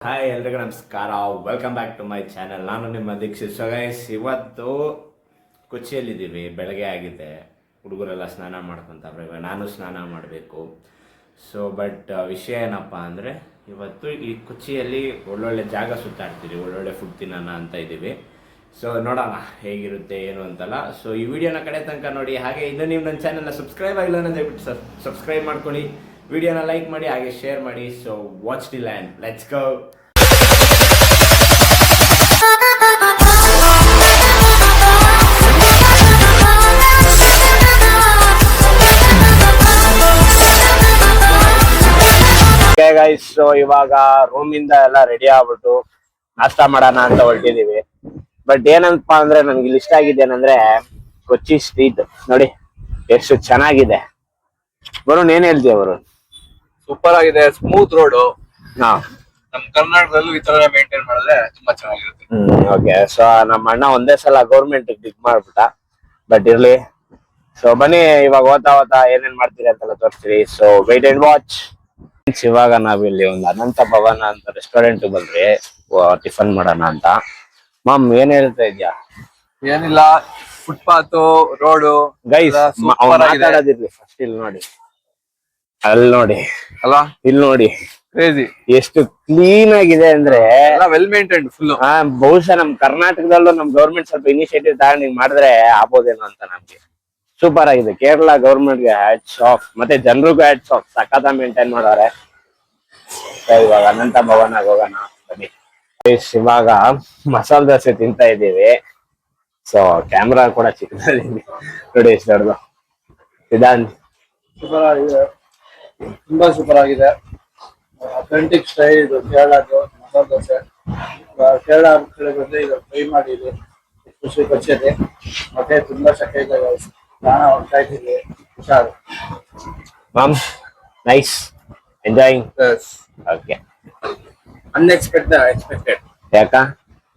Hi ಎಲ್ರಿಗೂ ನಮಸ್ಕಾರ, welcome back to my channel. ನಾನು ನಿಮ್ಮ ದೀಕ್ಷಿತ್. ಸೊ ಗೈಸ್, ಇವತ್ತು ಕೊಚ್ಚಿಯಲ್ಲಿದ್ದೀವಿ. ಬೆಳಗ್ಗೆ ಆಗಿದೆ, ಹುಡುಗರೆಲ್ಲ ಸ್ನಾನ ಮಾಡ್ಕೊತಾವ್ರೆ, ನಾನು ಸ್ನಾನ ಮಾಡಬೇಕು. ಸೊ ವಿಷಯ ಏನಪ್ಪ ಅಂದರೆ, ಇವತ್ತು ಈ ಕೊಚ್ಚಿಯಲ್ಲಿ ಒಳ್ಳೊಳ್ಳೆ ಜಾಗ ಸುತ್ತಾಡ್ತೀವಿ, ಒಳ್ಳೊಳ್ಳೆ ಫುಡ್ ತಿನ್ನೋಣ ಅಂತ ಇದ್ದೀವಿ. ಸೊ ನೋಡೋಣ ಹೇಗಿರುತ್ತೆ ಏನು ಅಂತಲ್ಲ. ಸೊ ಈ ವಿಡಿಯೋನ ಕಡೆ ತನಕ ನೋಡಿ. ಹಾಗೆ ಇನ್ನು ನೀವು ನನ್ನ ಚಾನಲ್ನ ಸಬ್ಸ್ಕ್ರೈಬ್ ಆಗಿಲ್ಲ ಅಂದರೆ ದಯವಿಟ್ಟು ಸಬ್ಸ್ಕ್ರೈಬ್ ಮಾಡ್ಕೊಳ್ಳಿ, ವಿಡಿಯೋನ ಲೈಕ್ ಮಾಡಿ, ಹಾಗೆ ಶೇರ್ ಮಾಡಿ. So watch the land, let's go. Guys, so ಇವಾಗ ರೂಮಿಂದ ಎಲ್ಲ ರೆಡಿ ಆಗ್ಬಿಟ್ಟು ನಾಷ್ಟ ಮಾಡೋಣ ಅಂತ ಹೊರಟಿದೀವಿ. ಬಟ್ ಏನಂತಪ್ಪ ಅಂದ್ರೆ, ನನ್ಗೆ ಇಲ್ಲಿ ಇಷ್ಟ ಆಗಿದ್ದೇನಂದ್ರೆ ಕೊಚ್ಚಿ ಸ್ಟ್ರೀಟ್ ನೋಡಿ ಎಷ್ಟು ಚೆನ್ನಾಗಿದೆ. ವರುಣ್ ಏನ್ ಹೇಳ್ತೀಯ? ವರುಣ್, ಸೂಪರ್ ಆಗಿದೆ, ಸ್ಮೂತ್ ರೋಡ್. ಹಾ, ನಮ್ ಕರ್ನಾಟಕದಲ್ಲೂ ಈ ತರ ಮೇಂಟೈನ್ ಮಾಡಿದ್ರೆ ತುಂಬಾ ಚೆನ್ನಾಗಿರುತ್ತೆ. ಓಕೆ. ಸೊ ನಮ್ಮ ಅಣ್ಣ ಒಂದೇ ಸಲ ಗೌರ್ಮೆಂಟ್ ಡಿಗ್ ಮಾಡ್ಬಿಟ್ಟ, ಬಟ್ ಇರ್ಲಿ. ಸೊ ಬನ್ನಿ, ಇವಾಗ ಓದ್ತಾ ಏನೇನ್ ಮಾಡ್ತೀರಿ ಅಂತೆಲ್ಲ ತೋರಿಸ್ತೀರಿ. So wait and watch. ಇವಾಗ ನಾವಿಲ್ಲಿ ಒಂದು ಅನಂತ ಭವನ ಅಂತ ರೆಸ್ಟೋರೆಂಟ್ ಬಂದ್ರಿ ಟಿಫನ್ ಮಾಡೋಣ ಅಂತ. ಮಾಮ್ ಏನ್ ಹೇಳ್ತಾ ಇದ್ಯಾ? ಏನಿಲ್ಲ, ಫುಟ್ಪಾತ್ ರೋಡು ಗೈಸ್ ಮಾತಾಡೋದಿರ್ಲಿ, ಫಸ್ಟ್ ಇಲ್ಲಿ ನೋಡಿ, ಅಲ್ಲಿ ನೋಡಿ ಅಲ್ಲ, ಇಲ್ಲಿ ನೋಡಿ, ಕ್ರೇಜಿ ಎಷ್ಟು ಕ್ಲೀನ್ ಆಗಿದೆ ಅಂದ್ರೆ ವೆಲ್ ಮೇಂಟೈನ್ಡ್ ಫುಲ್. ಬಹುಶಃ ನಮ್ ಕರ್ನಾಟಕದಲ್ಲೂ ನಮ್ ಗೌರ್ಮೆಂಟ್ ಸ್ವಲ್ಪ ಇನಿಷಿಯೇಟಿವ್ ತಗೊಂಡು ಹಿಂಗ್ ಮಾಡಿದ್ರೆ ಆಗ್ಬೋದೇನೋ ಅಂತ ನಮ್ಗೆ. ಸೂಪರ್ ಆಗಿದೆ. ಕೇರಳ ಗೌರ್ಮೆಂಟ್ ಗೆ ಹ್ಯಾಟ್ಸ್ ಆಫ್, ಮತ್ತೆ ಜನರಿಗೂ ಹ್ಯಾಟ್ಸ್ ಆಫ್. ಸಖತ್ ಮೇಂಟೈನ್ ಮಾಡೋರೆ. ಇವಾಗ ಅನಂತ ಭವನಾಗ ಹೋಗೋಣ ಬನ್ನಿ. ಇವಾಗ ಮಸಾಲೆ ದೋಸೆ ತಿಂತಾ ಇದ್ದೀವಿ. ಸೊ ಕ್ಯಾಮ್ರಾ ಕೂಡ ಚಿಕ್ಕದಾಗಿ ನೋಡಿ, ಎಷ್ಟು ದೊಡ್ಡದು. ಸಿದ್ಧಾಂತ್, ಸೂಪರ್ ಆಗಿದೆ, ತುಂಬಾ ಸೂಪರ್ ಆಗಿದೆ. ಅಥೆಂಟಿಕ್ ಸ್ಟೈಲ್ ಇದು ಕೇರಳದ್ದು ಮಸಾಲೆ ದೋಸೆ. ಕೇರಳ ಕಡೆ ಬಂದ್ರೆ ಇದು ಫ್ರೈ ಮಾಡಿದೆ, ಖುಷಿ ಕೊಚ್ಚಿದೆ. ಮತ್ತೆ ತುಂಬಾ ಶಕೆ ಇದೆ, ನಾನು ಹೋಗ್ತಾ ಇದ್ದೀವಿ. ಹುಷಾರು. Mom, nice, enjoying. Okay. Expected. ಯಾಕ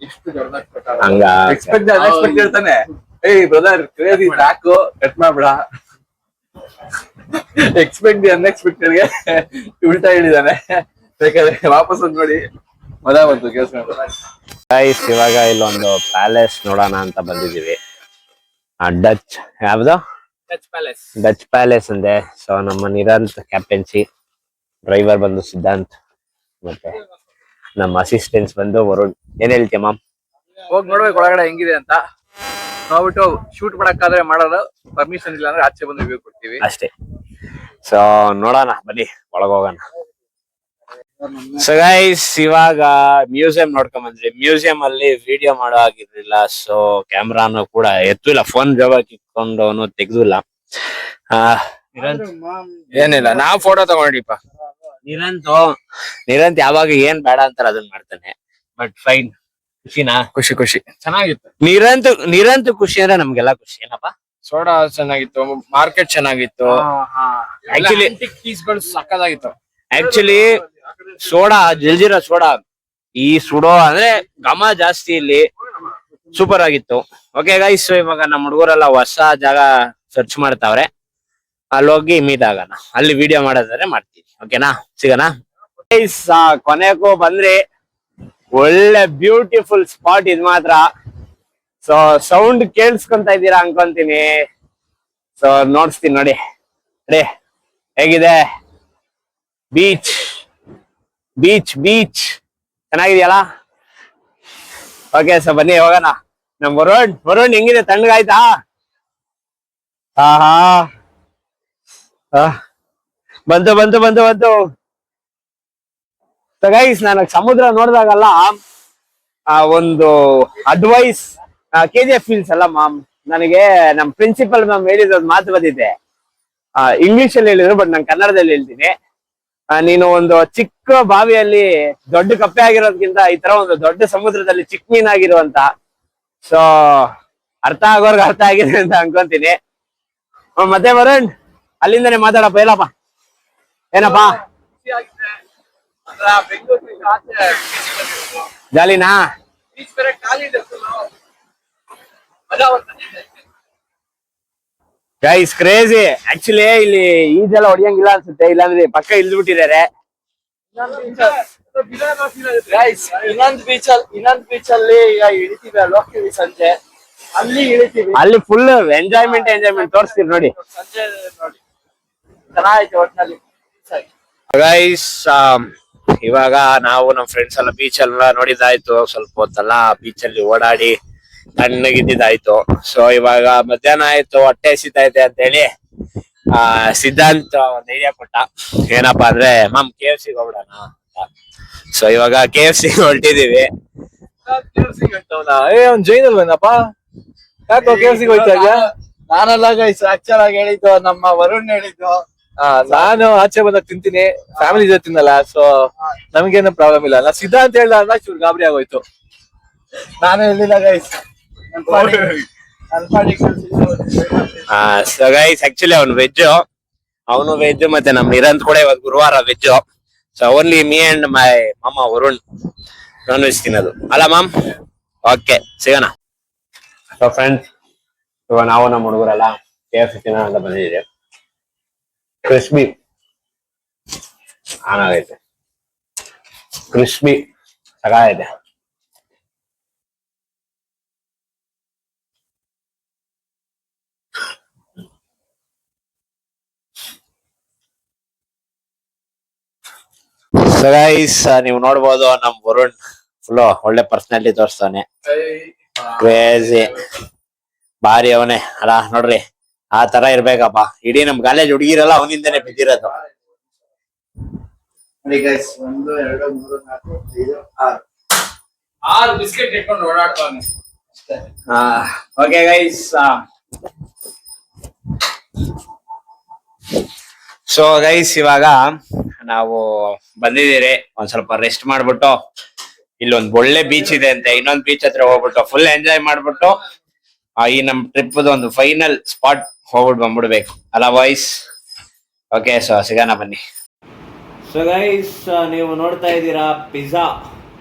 ಇಷ್ಟು ದೊಡ್ಡದಾಗಿ ಹಂಗ? ಅನ್ಎಕ್ಸ್ಪೆಕ್ಟೆಡ್ ತಾನೆ. ಏಯ್ ಬ್ರದರ್, ಕ್ರೇಜಿ ಟ್ರ್ಯಾಕು ಕಟ್ ಮಾಡ್ಬಿಡ. ಎಕ್ಸ್ಪೆಕ್ಟ್ ದಿ ಅನ್ಎಕ್ಸ್ಪೆಕ್ಟೆಡ್ ಗೆ ಉಲ್ಟಾ ಹೇಳಿದಾನೆ. ಬೇಕಾದ್ರೆ ವಾಪಸ್ ಒಂದ್ ನೋಡಿ, ಮಜಾ ಬಂತು ಕೆಲಸ. ಗೈಸ್, ಇವಾಗ ಇಲ್ಲೊಂದು ಪ್ಯಾಲೇಸ್ ನೋಡೋಣ ಅಂತ ಬಂದಿದೀವಿ. ಡಚ್ ಯಾವ್ದು? ಡಚ್ ಪ್ಯಾಲೇಸ್ ಅಂದೆ. ಸೊ ನಮ್ಮ ನಿರಂತ್ ಕ್ಯಾಪ್ಟನ್ಸಿ, ಡ್ರೈವರ್ ಬಂದು ಸಿದ್ಧಾಂತ್, ಮತ್ತೆ ನಮ್ಮ ಅಸಿಸ್ಟೆಂಟ್ಸ್ ಬಂದು ವರುಣ್. ಏನ್ ಹೇಳ್ತೀಯ ಮಾಮ್? ಹೋಗಿ ನೋಡ್ಬೇಕು ಒಳಗಡೆ ಹೆಂಗಿದೆ ಅಂತ. ನೋಡ್ಬಿಟ್ಟು ಶೂಟ್ ಮಾಡಕ್ಕಾದ್ರೆ ಮಾಡೋದು, ಪರ್ಮಿಷನ್ ಇಲ್ಲ ಅಂದ್ರೆ ಆಚೆ ಬಂದು ರಿವ್ಯೂ ಕೊಡ್ತೀವಿ ಅಷ್ಟೇ. ಸೊ ನೋಡೋಣ ಬನ್ನಿ, ಒಳಗೋಗೋಣ. ಸೊ ಗೈಸ್, ಇವಾಗ ಮ್ಯೂಸಿಯಂ ನೋಡ್ಕೊಂಡ್ ಬಂದ್ರಿ. ಮ್ಯೂಸಿಯಂ ಅಲ್ಲಿ ವಿಡಿಯೋ ಮಾಡೋ ಆಗಿರ್ಲಿಲ್ಲ, ಸೊ ಕ್ಯಾಮ್ರಾನು ಕೂಡ ಎತ್ತಿಲ್ಲ, ಫೋನ್ ಜೋಬಾಗಿ ಇಟ್ಕೊಂಡವನು ತೆಗ್ದಿಲ್ಲ. ಏನಿಲ್ಲ, ನಾವ್ ಫೋಟೋ ತಗೊಂಡಿಪ್ಪ. ನಿರಂತ್ ಯಾವಾಗ ಏನ್ ಬೇಡ ಅಂತಾರ ಅದನ್ನ ಮಾಡ್ತಾನೆ. ಬಟ್ ಫೈನ್, ಖುಷಿನಾ? ಖುಷಿ ಚೆನ್ನಾಗಿತ್ತು. ನಿರಂತ್ ಖುಷಿ ಅಂದ್ರೆ ನಮ್ಗೆಲ್ಲ ಖುಷಿ. ಏನಪ್ಪಾ, ಸೋಡಾ ಚೆನ್ನಾಗಿತ್ತು, ಮಾರ್ಕೆಟ್ ಚೆನ್ನಾಗಿತ್ತು, ಆಕ್ಚುಲಿ ಪೀಸ್ಗಳು ಸಕ್ಕದಾಗಿತ್ತು. ಆಕ್ಚುಲಿ ಸೋಡಾ, ಜಲ್ಜಿರಾ ಸೋಡಾ, ಈ ಸುಡೋ ಅಂದ್ರೆ ಘಮ ಜಾಸ್ತಿ, ಇಲ್ಲಿ ಸೂಪರ್ ಆಗಿತ್ತು. ಓಕೆ ಗೈಸ್, ಇವಾಗ ನಮ್ಮ ಹುಡುಗರೆಲ್ಲ ಹೊಸ ಜಾಗ ಸರ್ಚ್ ಮಾಡ್ತಾವ್ರೆ. ಅಲ್ಲಿ ಹೋಗಿ ಮೀಟ್ ಆಗೋಣ, ಅಲ್ಲಿ ವಿಡಿಯೋ ಮಾಡೋದಾದ್ರೆ ಮಾಡ್ತೀವಿ. ಓಕೆನಾ, ಸಿಗೋಣ ಗೈಸ್. ಕೊನೆಗೂ ಬಂದ್ರಿ. ಒಳ್ಳೆ ಬ್ಯೂಟಿಫುಲ್ ಸ್ಪಾಟ್ ಇದು ಮಾತ್ರ. ಸೊ ಸೌಂಡ್ ಕೇಳಿಸ್ಕೊಂತ ಇದ್ದೀರಾ ಅನ್ಕೊಂತೀನಿ. ಸೊ ನೋಡ್ಸ್ತೀನಿ ನೋಡಿ. ಅದೇ ಹೇಗಿದೆ ಬೀಚ್ ಬೀಚ್ ಬೀಚ್ ಚೆನ್ನಾಗಿದೆಯಲ್ಲ? ಓಕೆ, ಸೊ ಬನ್ನಿ ಹೋಗೋಣ. ನಮ್ ವರುಣ್ ಹೆಂಗಿದೆ? ತಣ್ಣಗಾಯ್ತಾ? ಹಾ, ಬಂತು ಬಂತು ಬಂತು ಬಂತು. ಸೊ ಗೈಸ್, ನನಗೆ ಸಮುದ್ರ ನೋಡಿದಾಗಲ್ಲ ಒಂದು ಅಡ್ವೈಸ್, KGF ಫೀಲ್ಸ್ ಅಲ್ಲ ಮಾಮ್, ನನಗೆ ನಮ್ ಪ್ರಿನ್ಸಿಪಲ್ ಮ್ಯಾಮ್ ಹೇಳಿದ ಮಾತು ಬಂದಿದೆ. ಇಂಗ್ಲಿಷ್ ಅಲ್ಲಿ ಹೇಳಿದ್ರು, ಬಟ್ ನಾನು ಕನ್ನಡದಲ್ಲಿ ಹೇಳ್ತೀನಿ. ನೀನು ಒಂದು ಚಿಕ್ಕ ಬಾವಿಯಲ್ಲಿ ದೊಡ್ಡ ಕಪ್ಪೆ ಆಗಿರೋದ್ಕಿಂತ ಈ ತರ ಒಂದು ದೊಡ್ಡ ಸಮುದ್ರದಲ್ಲಿ ಚಿಕ್ಕ ಮೀನಾಗಿರುವಂತ. ಸೊ ಅರ್ಥ ಆಗೋರ್ಗೆ ಅರ್ಥ ಆಗಿದೆ ಅಂತ ಅನ್ಕೊಂತೀನಿ. ಮತ್ತೆ ವರುಣ್, ಅಲ್ಲಿಂದನೇ ಮಾತಾಡಪ್ಪ. ಹೇಳಪ್ಪ, ಏನಪ್ಪಾ ಜಾಲಿನಾ? Guys, crazy. ಆಕ್ಚುಲಿ ಇಲ್ಲಿ ಈಜೆಲ್ಲ ಹೊಡಿಯಂಗಿಲ್ಲ ಅನ್ಸುತ್ತೆ, ಇಲ್ಲಾಂದ್ರೆ ಪಕ್ಕ ಇಳ್ದು ಬಿಟ್ಟಿದ್ದಾರೆ. ಗೈಸ್ ಇನ್ನೊಂದು ಬೀಚ್ ಅಲ್ಲಿ ಈಗ ಇಳಿತೀವಿ ಅಲ್ಲಿ ಹೋಗ್ತೀವಿ ಸಂಜೆ ಅಲ್ಲಿ ಇಳಿತೀವಿ ಅಲ್ಲಿ ಫುಲ್ ಎಂಜಾಯ್ಮೆಂಟ್ ತೋರಿಸ್ತೀವಿ ನೋಡಿ. ಸಂಜೆ ನೋಡಿ ಚೆನ್ನಾಗೈತೆ ಒಟ್ನಲ್ಲಿ ಗೈಸ್ ಇವಾಗ ನಾವು ನಮ್ ಫ್ರೆಂಡ್ಸ್ ಎಲ್ಲ ಬೀಚ್ ಎಲ್ಲ ನೋಡಿದಾಯ್ತು, ಸ್ವಲ್ಪ ಹೊತ್ತಲ್ಲ ಬೀಚ್ ಅಲ್ಲಿ ಓಡಾಡಿ ತಣ್ಣಗಿದ್ದಾಯ್ತು. ಸೊ ಇವಾಗ ಮಧ್ಯಾಹ್ನ ಆಯ್ತು, ಹೊಟ್ಟೆ ಹಸಿತೈತೆ ಅಂತ ಹೇಳಿ ಸಿದ್ಧಾಂತ್ ಒಂದ್ ಐಡಿಯಾ ಕೊಟ್ಟ. ಏನಪ್ಪಾ ಅಂದ್ರೆ KFC ಹೋಗ್ಬಿಡೋಣ ಅಂತ. ಸೊ ಇವಾಗ KFC ಹೊರಟಿದೀವಿ. ಅವ್ನ್ ಜೈನ್ ಅಲ್ವೇನಪ್ಪ, ಯಾಕೋ KFC ಹೋಯ್ತಾ ಇದ್ಯಾ? ನಾನಲ್ಲ ಗೈಸ್ ಆಕ್ಚುಲ್ ಆಗಿ ಹೇಳಿದ್ದು ನಮ್ಮ ವರುಣ್ ಹೇಳಿದ್ದು. ನಾನು ಆಚೆ ಬಂದಾಗ ತಿಂತೀನಿ, ಫ್ಯಾಮಿಲಿ ಜೊತೆ ತಿನ್ನಲ್ಲ, ಸೊ ನಮ್ಗೇನು ಪ್ರಾಬ್ಲಮ್ ಇಲ್ಲ. ನಾ ಸಿದ್ಧಾಂತ ಹೇಳ್ದ ಅಂದಾಗ ಚೂರು ಗಾಬರಿ ಆಗೋಯ್ತು. ನಾನು ಹೇಳಿಲ್ಲ ಗೈಸ್. ಸೊ ಗೈಸ್ ಆಕ್ಚುಲಿ ಅವನು ವೆಜ್ ಮತ್ತೆ ನಮ್ ನಿರಂತ್ ಕೂಡ ಇವತ್ತು ಗುರುವಾರ veg. So only me and my ಮಾಮ ವರುಣ್ ನಾನ್ ವೆಜ್ ತಿನ್ನೋದು ಅಲ್ಲ ಮಾಮ್. ಓಕೆ ಸಿಗೋಣ. ಸೊ ಫ್ರೆಂಡ್ಸ್ ಇವಾಗ ನಾವು ನಮ್ಮ ಹುಡುಗರೆಲ್ಲ KFC ತಿನ್ನೋಣ ಅಂತ ಬಂದಿದ್ದೀವಿ. ಕ್ರಿಸ್ಪಿ ಆಗೈತೆ, ಕ್ರಿಸ್ಪಿ ಸಗಾಗೈತೆ. ಸೊ ಗೈಸ್ ನೀವು ನೋಡ್ಬೋದು ನಮ್ ವರುಣ್ ಫುಲ್ ಒಳ್ಳೆ ಪರ್ಸನಾಲಿಟಿ ತೋರಿಸ್ತಾನೆ, ಕ್ರೇಜಿ ಬಾರಿ ಅವನೇ ಅಲ್ಲ ನೋಡ್ರಿ. ಆ ತರ ಇರ್ಬೇಕಪ್ಪ. ಇಡೀ ನಮ್ ಕಾಲೇಜ್ ಹುಡುಗಿರಲ್ಲ ಅವನಿಂದನೇ ಬಿದ್ದಿರೋದು. 1 2 3 4 5 6 ಬಿಸ್ಕೆಟ್ ಇಟ್ಕೊಂಡು ಓಡಾಡ್ತಾನೆ ಅಷ್ಟೇ. ಓಕೆ ಗೈಸ್, ಸೊ ಗೈಸ್ ಇವಾಗ ನಾವು ಬಂದಿದ್ದೀರಿ. ಒಂದ್ ಸ್ವಲ್ಪ ರೆಸ್ಟ್ ಮಾಡ್ಬಿಟ್ಟು ಇಲ್ಲೊಂದ್ ಒಳ್ಳೆ ಬೀಚ್ ಇದೆ ಅಂತೆ, ಇನ್ನೊಂದ್ ಬೀಚ್ ಹತ್ರ ಹೋಗ್ಬಿಟ್ಟು ಫುಲ್ ಎಂಜಾಯ್ ಮಾಡ್ಬಿಟ್ಟು ಈ ನಮ್ ಟ್ರಿಪ್ ಒಂದು ಫೈನಲ್ ಸ್ಪಾಟ್ ಹೋಗ್ಬಿಟ್ಟು ಬಂದ್ಬಿಡ್ಬೇಕು ಅಲ್ಲ ಬಾಯ್ಸ್. ಓಕೆ ಸೊ ಸಿಗೋಣ ಬನ್ನಿ. ಸೊ ಗೈಸ್ ನೀವು ನೋಡ್ತಾ ಇದ್ದೀರಾ ಪಿಜ್ಜಾ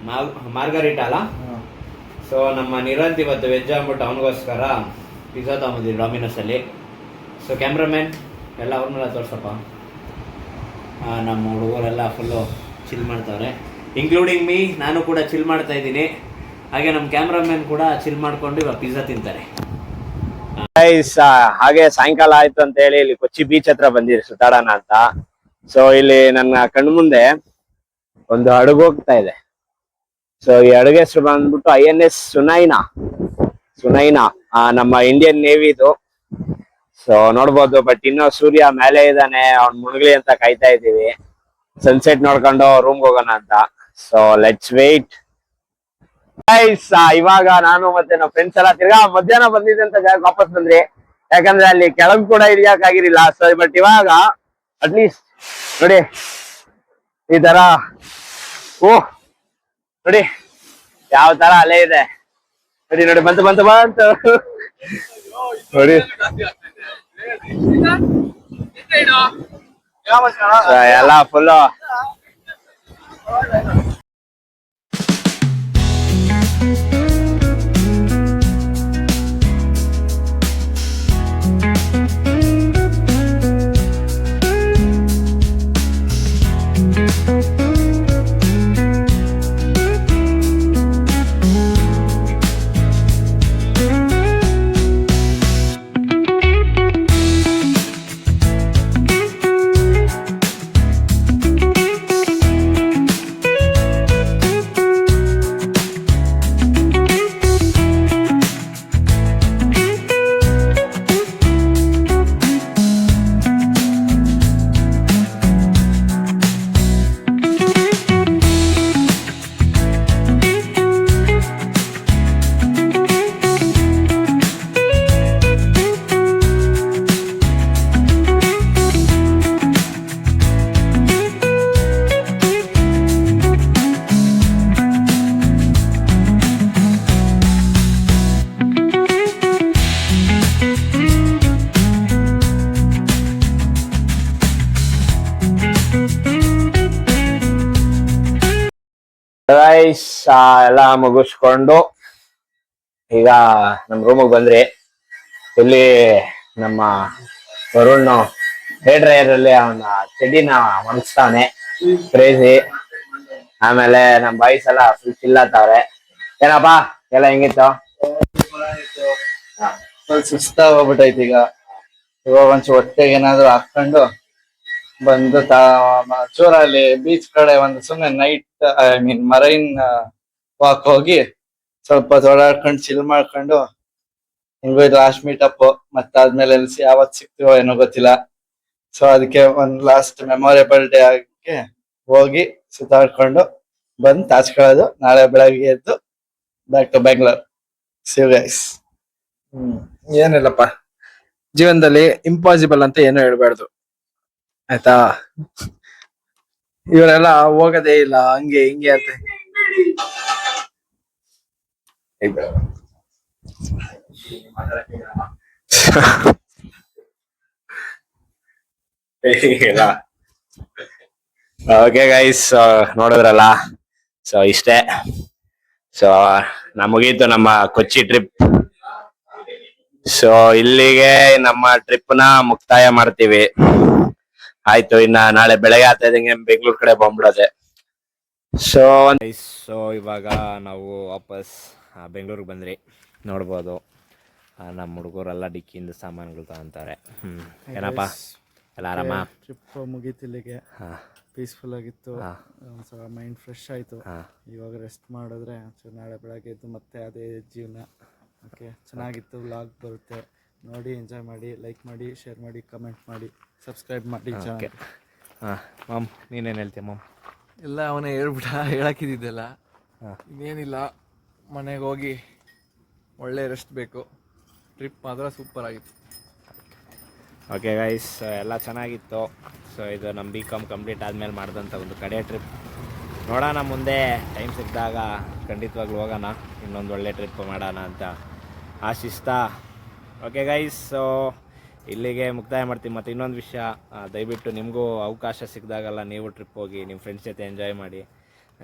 ಮಾರ್ಗರಿಟಾ ಅಲ್ಲ. ಸೊ ನಮ್ಮ ನಿರಂತ್ ಇವತ್ತು ವೆಜ್ ಅಂದ್ಬಿಟ್ಟು ಅವನಿಗೋಸ್ಕರ ಪಿಜ್ಜಾ ತಗೊಂಡಿದ್ದೀವಿ ಡಾಮಿನೋಸ್ ಅಲ್ಲಿ. ಸೊ ಕ್ಯಾಮ್ರಾಮ್ಯಾನ್ ಎಲ್ಲ ಅವ್ರನ್ನೆಲ್ಲ ತೋರ್ಸಪ್ಪ. ನಮ್ಮ ಹುಡುಗರೆಲ್ಲ ಫುಲ್ಲು ಚಿಲ್ ಮಾಡ್ತಾವ್ರೆ, ಇನ್ಕ್ಲೂಡಿಂಗ್ ಮೀ. ನಾನು ಕೂಡ ಚಿಲ್ ಮಾಡ್ತಾ ಇದ್ದೀನಿ, ಹಾಗೆ ನಮ್ಮ ಕ್ಯಾಮ್ರಾಮ್ಯಾನ್ ಕೂಡ ಚಿಲ್ ಮಾಡ್ಕೊಂಡು ಇವಾಗ ಪಿಜ್ಜಾ ತಿಂತಾರೆ. ಹಾಗೆ ಸಾಯಂಕಾಲ ಆಯ್ತು ಅಂತ ಹೇಳಿ ಇಲ್ಲಿ ಕೊಚ್ಚಿ ಬೀಚ್ ಹತ್ರ ಬಂದಿರಿ ಸುತ್ತಾಡೋಣ ಅಂತ. ಸೊ ಇಲ್ಲಿ ನನ್ನ ಕಣ್ಮುಂದೆ ಒಂದು ಹಡಗು ಹೋಗ್ತಾ ಇದೆ. ಸೊ ಈ ಹಡಗು ಹೆಸರು ಬಂದ್ಬಿಟ್ಟು INS ಸುನೈನಾ ನಮ್ಮ ಇಂಡಿಯನ್ ನೇವಿದು. ಸೊ ನೋಡ್ಬೋದು. ಬಟ್ ಇನ್ನೂ ಸೂರ್ಯ ಮೇಲೆ ಇದ್ದಾನೆ, ಅವ್ನ್ ಮುಳುಗ್ಲಿ ಅಂತ ಕಾಯ್ತಾ ಇದ್ದೀವಿ. ಸನ್ಸೆಟ್ ನೋಡ್ಕೊಂಡು ರೂಮ್ಗೆ ಹೋಗೋಣ ಅಂತ. So let's wait. ಇವಾಗ ನಾನು ಮತ್ತೆ ನಮ್ಮ ಫ್ರೆಂಡ್ಸ್ ಎಲ್ಲ ತಿರ್ಗಾ ಮಧ್ಯಾಹ್ನ ಬಂದಿದ್ದೆ ಅಂತ ಜಾಗ ವಾಪಸ್ ಬಂದ್ರಿ, ಯಾಕಂದ್ರೆ ಅಲ್ಲಿ ಕೆಳಗ್ ಕೂಡ ಇಳಿಯಕ್ ಆಗಿರಿಲ್ಲ. ಸೊ ಬಟ್ ಇವಾಗ ಅಟ್ಲೀಸ್ಟ್ ನೋಡಿ ಈ ತರ ನೋಡಿ ಯಾವ ತರ ಅಲೆ ಇದೆ ನೋಡಿ. ನೋಡಿ ಬಂತು ನೋಡಿ ಎಲ್ಲ ಫುಲ್ ಎಲ್ಲ ಮುಗಿಸ್ಕೊಂಡು ಈಗ ನಮ್ ರೂಮಿಗೆ ಬಂದ್ರಿ. ಇಲ್ಲಿ ನಮ್ಮ ವರುಣ್ ಹೇರ್ ಡ್ರೈಯರ್ ಅಲ್ಲಿ ಅವನ ಚಡ್ಡಿನ ಒಣಗಿಸ್ತಾನೆ, ಕ್ರೇಜಿ. ಆಮೇಲೆ ನಮ್ ಬಾಯ್ಸ್ ಎಲ್ಲ ಫುಲ್ ಚಿಲ್ ಆತವ್ರೆ. ಏನಪ್ಪಾ ಎಲ್ಲ ಹೆಂಗಿತ್ತು? ಸ್ವಲ್ಪ ಸುಸ್ತಾಗೋಗ್ಬಿಟ್ಟೈತಿ ಈಗ. ಇವಾಗ ಒಂಚೂರು ಹೊಟ್ಟೆಗೆ ಏನಾದ್ರು ಹಾಕೊಂಡು ಬಂದು ಚೂರಲ್ಲಿ ಬೀಚ್ ಕಡೆ ಒಂದು ಸುಮ್ಮನೆ ನೈಟ್ ಮರೈನ್ ವಾಕ್ ಹೋಗಿ ಸ್ವಲ್ಪ ಓಡಾಡ್ಕೊಂಡು ಚಿಲ್ ಮಾಡ್ಕೊಂಡು ಹಿಂಗೋ ಲಾಸ್ಟ್ ಮೀಟಪ್ ಮತ್ತಾದ್ಮೇಲೆ ಯಾವತ್ ಸಿಗ್ತೀವೋ ಏನೋ ಗೊತ್ತಿಲ್ಲ. ಸೊ ಅದಕ್ಕೆ ಒಂದ್ ಲಾಸ್ಟ್ ಮೆಮೊರೇಬಲ್ ಡೇ ಆಗಿ ಹೋಗಿ ಸುತ್ತಾಡ್ಕೊಂಡು ಬಂದ್ ತಾಚ್ಕೊಳ್ಳೋದು. ನಾಳೆ ಬೆಳಗ್ಗೆ ಎದ್ದು back to Bengaluru. See you guys. ಏನಿಲ್ಲಪ್ಪ, ಜೀವನದಲ್ಲಿ ಇಂಪಾಸಿಬಲ್ ಅಂತ ಏನು ಹೇಳ್ಬಾರ್ದು ಆಯ್ತಾ. ಇವರೆಲ್ಲ ಹೋಗೋದೇ ಇಲ್ಲ ಹಂಗೆ ಹಿಂಗೆ ಅಂತ. ಓಕೆ ಗೈಸ್, ನೋಡಿದ್ರಲ್ಲ. ಸೊ ಇಷ್ಟೇ. ಸೊ ಮುಗೀತು ನಮ್ಮ ಕೊಚ್ಚಿ ಟ್ರಿಪ್. ಸೊ ಇಲ್ಲಿಗೆ ನಮ್ಮ ಟ್ರಿಪ್ ನ ಮುಕ್ತಾಯ ಮಾಡ್ತೀವಿ. ಆಯ್ತು, ಇನ್ನ ನಾಳೆ ಬೆಳಗ್ಗೆ ಆಗ್ತಾ ಇದ್ದಂಗೆ ಬೆಂಗಳೂರು ಕಡೆ ಬಂದ್ಬಿಡೋದೆ. ಸೊ ಇವಾಗ ನಾವು ವಾಪಸ್ ಬೆಂಗಳೂರಿಗೆ ಬಂದ್ರಿ. ನೋಡ್ಬೋದು ನಮ್ಮ ಹುಡುಗರೆಲ್ಲ ಡಿಕ್ಕಿಯಿಂದ ಸಾಮಾನುಗಳು ತಗೊಂತಾರೆ. ಏನಪ್ಪ ಎಲ್ಲ ಆರಾಮ? ಟ್ರಿಪ್ ಮುಗೀತು ಇಲ್ಲಿಗೆ. ಪೀಸ್ಫುಲ್ ಆಗಿತ್ತು, ಒಂದ್ಸಲ ಮೈಂಡ್ ಫ್ರೆಶ್ ಆಯ್ತು. ಇವಾಗ ರೆಸ್ಟ್ ಮಾಡಿದ್ರೆ ನಾಳೆ ಬೆಳಗ್ಗೆ ಎದ್ದು ಮತ್ತೆ ಅದೇ ಜೀವನ. ಓಕೆ, ಚೆನ್ನಾಗಿತ್ತು. ವ್ಲಾಗ್ ಬರುತ್ತೆ, ನೋಡಿ ಎಂಜಾಯ್ ಮಾಡಿ, ಲೈಕ್ ಮಾಡಿ, ಶೇರ್ ಮಾಡಿ, ಕಮೆಂಟ್ ಮಾಡಿ, ಸಬ್ಸ್ಕ್ರೈಬ್ ಮಾಡಿ. ಮಾಮ್ ನೀನೇನು ಹೇಳ್ತೀಯ ಮಾಮ್? ಎಲ್ಲ ಅವನೇ ಹೇಳ್ಬಿಟ್ಟ, ಹೇಳಕ್ಕಿದ್ದೆಲ್ಲ. ಇನ್ನೇನಿಲ್ಲ, ಮನೆಗೆ ಹೋಗಿ ಒಳ್ಳೆ ರೆಸ್ಟ್ ಬೇಕು. ಟ್ರಿಪ್ ಮಾತ್ರ ಸೂಪರ್ ಆಗಿತ್ತು. ಓಕೆ ಗೈಸ್, ಎಲ್ಲ ಚೆನ್ನಾಗಿತ್ತು. ಸೊ ಇದು ನಮ್ಮ BCom ಕಂಪ್ಲೀಟ್ ಆದಮೇಲೆ ಮಾಡಿದಂಥ ಒಂದು ಕಡೆ ಟ್ರಿಪ್. ನೋಡೋಣ ಮುಂದೆ ಟೈಮ್ ಸಿಕ್ಕಿದಾಗ ಖಂಡಿತವಾಗ್ಲೂ ಹೋಗೋಣ, ಇನ್ನೊಂದು ಒಳ್ಳೆ ಟ್ರಿಪ್ ಮಾಡೋಣ ಅಂತ ಆಶಿಸ್ತಾ. ಓಕೆ ಗೈಸ್, ಸೊ ಇಲ್ಲಿಗೆ ಮುಕ್ತಾಯ ಮಾಡ್ತೀವಿ. ಮತ್ತು ಇನ್ನೊಂದು ವಿಷಯ, ದಯವಿಟ್ಟು ನಿಮಗೂ ಅವಕಾಶ ಸಿಕ್ಕಿದಾಗಲ್ಲ ನೀವು ಟ್ರಿಪ್ ಹೋಗಿ ನಿಮ್ಮ ಫ್ರೆಂಡ್ಸ್ ಜೊತೆ ಎಂಜಾಯ್ ಮಾಡಿ.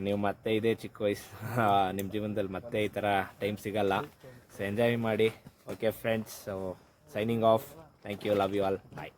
ನೀವು ಮತ್ತೆ ಇದೇ ಚಿಕ್ಕ ವಯಸ್ಸು ನಿಮ್ಮ ಜೀವನದಲ್ಲಿ ಮತ್ತೆ ಈ ಥರ ಟೈಮ್ ಸಿಗಲ್ಲ. ಸೊ ಎಂಜಾಯ್ ಮಾಡಿ. Okay friends, so signing off. Thank you, love you all, bye.